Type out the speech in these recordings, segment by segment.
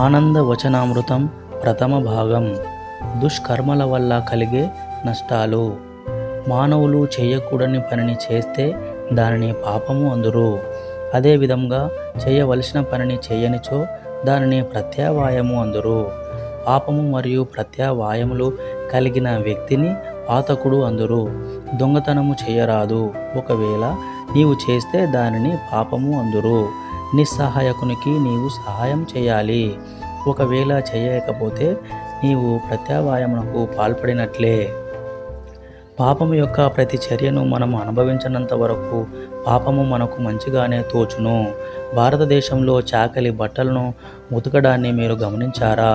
ఆనంద వచనామృతం ప్రథమ భాగం. దుష్కర్మల వల్ల కలిగే నష్టాలు. మానవులు చేయకూడని పనిని చేస్తే దానిని పాపము అందురు. అదేవిధంగా చేయవలసిన పనిని చేయనిచో దానిని ప్రత్యావాయము అందురు. పాపము మరియు ప్రత్యావాయములు కలిగిన వ్యక్తిని పాతకుడు అందురు. దొంగతనము చేయరాదు, ఒకవేళ నీవు చేస్తే దానిని పాపము అందురు. నిస్సహాయకునికి నీవు సహాయం చేయాలి, ఒకవేళ చేయకపోతే నీవు ప్రత్యావాయమునకు పాల్పడినట్లే. పాపము యొక్క ప్రతి చర్యను మనము అనుభవించినంత వరకు పాపము మనకు మంచిగానే తోచును. భారతదేశంలో చాకలి బట్టలను ఉతకడాన్ని మీరు గమనించారా?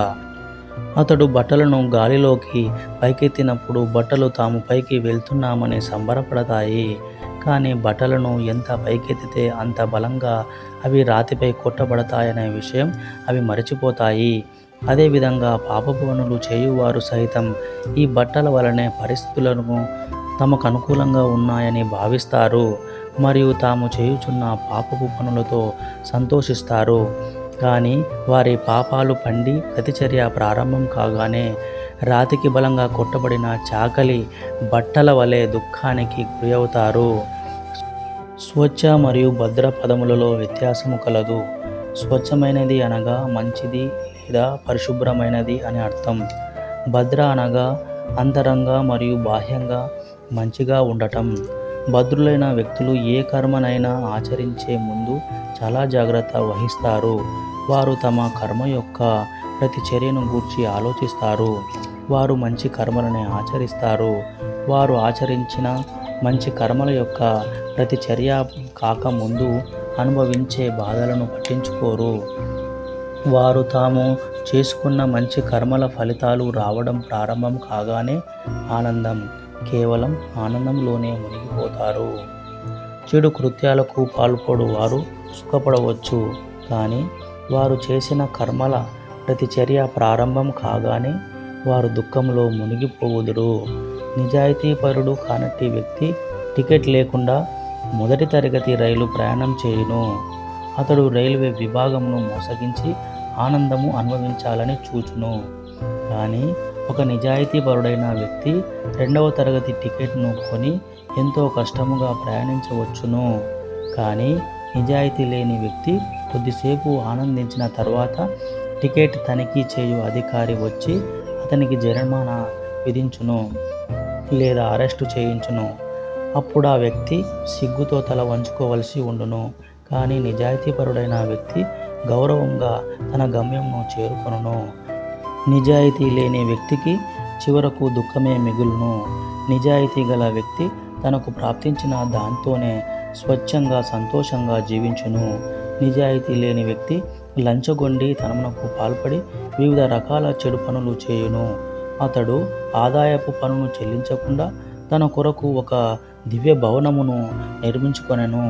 అతడు బట్టలను గాలిలోకి పైకెత్తినప్పుడు బట్టలు తాము పైకి వెళ్తున్నామని సంబరపడతాయి. కానీ బట్టలను ఎంత పైకెత్తితే అంత బలంగా అవి రాతిపై కొట్టబడతాయనే విషయం అవి మరచిపోతాయి. అదేవిధంగా పాపపు పనులు చేయువారు సైతం ఈ బట్టల వలనే పరిస్థితులను తమకు అనుకూలంగా ఉన్నాయని భావిస్తారు మరియు తాము చేయుచున్న పాపపు పనులతో సంతోషిస్తారు. కానీ వారి పాపాలు పండి ప్రతిచర్య ప్రారంభం కాగానే రాతికి బలంగా కొట్టబడిన చాకలి బట్టల వలె దుఃఖానికి గురి అవుతారు. స్వచ్ఛ మరియు భద్ర పదములలో వ్యత్యాసము కలదు. స్వచ్ఛమైనది అనగా మంచిది లేదా పరిశుభ్రమైనది అని అర్థం. భద్ర అనగా అంతరంగా మరియు బాహ్యంగా మంచిగా ఉండటం. భద్రులైన వ్యక్తులు ఏ కర్మనైనా ఆచరించే ముందు చాలా జాగ్రత్త వహిస్తారు. వారు తమ కర్మ యొక్క ప్రతి చర్యను గూర్చి ఆలోచిస్తారు. వారు మంచి కర్మలనే ఆచరిస్తారు. వారు ఆచరించిన మంచి కర్మల యొక్క ప్రతి చర్య కాకముందు అనుభవించే బాధలను పట్టించుకోరు. వారు తాము చేసుకున్న మంచి కర్మల ఫలితాలు రావడం ప్రారంభం కాగానే కేవలం ఆనందంలోనే మునిగిపోతారు. చెడు కృత్యాలకు పాల్పడు వారు సుఖపడవచ్చు, కానీ వారు చేసిన కర్మల ప్రతి చర్య ప్రారంభం కాగానే వారు దుఃఖంలో మునిగిపోవుదురు. నిజాయితీపరుడు కానట్టి వ్యక్తి టికెట్ లేకుండా మొదటి తరగతి రైలు ప్రయాణం చేయును. అతడు రైల్వే విభాగమును మోసగించి ఆనందము అనుభవించాలని చూచును. కానీ ఒక నిజాయితీపరుడైన వ్యక్తి రెండవ తరగతి టికెట్ను కొని ఎంతో కష్టముగా ప్రయాణించవచ్చును. కానీ నిజాయితీ లేని వ్యక్తి కొద్దిసేపు ఆనందించిన తర్వాత టికెట్ తనిఖీ చేయు అధికారి వచ్చి అతనికి జరిమానా విధించును లేదా అరెస్టు చేయించును. అప్పుడు ఆ వ్యక్తి సిగ్గుతో తల వంచుకోవలసి ఉండును. కానీ నిజాయితీపరుడైన వ్యక్తి గౌరవంగా తన గమ్యంను చేరుకొనును. నిజాయితీ లేని వ్యక్తికి చివరకు దుఃఖమే మిగులును. నిజాయితీ గల వ్యక్తి తనకు ప్రాప్తించిన దాంతోనే స్వచ్ఛంగా సంతోషంగా జీవించును. నిజాయితీ లేని వ్యక్తి లంచగొండి తనమునకు పాల్పడి వివిధ రకాల చెడు పనులు చేయును. అతడు ఆదాయపు పన్నును చెల్లించకుండా తన కొరకు ఒక దివ్య భవనమును నిర్మించుకొనెను.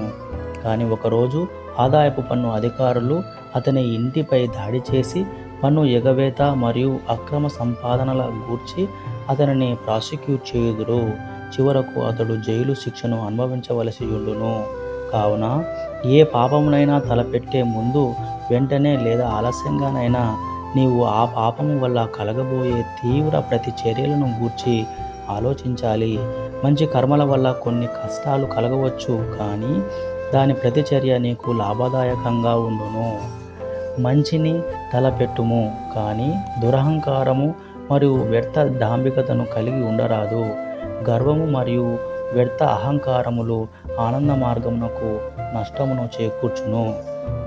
కానీ ఒకరోజు ఆదాయపు పన్ను అధికారులు అతని ఇంటిపై దాడి చేసి పన్ను ఎగవేత మరియు అక్రమ సంపాదనల గూర్చి అతనిని ప్రాసిక్యూట్ చేయుదురు. చివరకు అతడు జైలు శిక్షను అనుభవించవలసి ఉండును. కావున ఏ పాపమునైనా తలపెట్టే ముందు వెంటనే లేదా ఆలస్యంగానైనా నీవు ఆ పాపము వల్ల కలగబోయే తీవ్ర ప్రతి చర్యలను గూర్చి ఆలోచించాలి. మంచి కర్మల వల్ల కొన్ని కష్టాలు కలగవచ్చు, కానీ దాని ప్రతిచర్య నీకు లాభదాయకంగా ఉండును. మంచిని తలపెట్టుము, కానీ దురహంకారము మరియు వ్యర్థ డాంబికతను కలిగి ఉండరాదు. గర్వము మరియు వ్యర్థ అహంకారములు ఆనంద మార్గమునకు నష్టమును చేకూర్చును.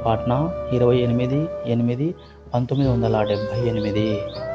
పాట్నా 28/8/1978.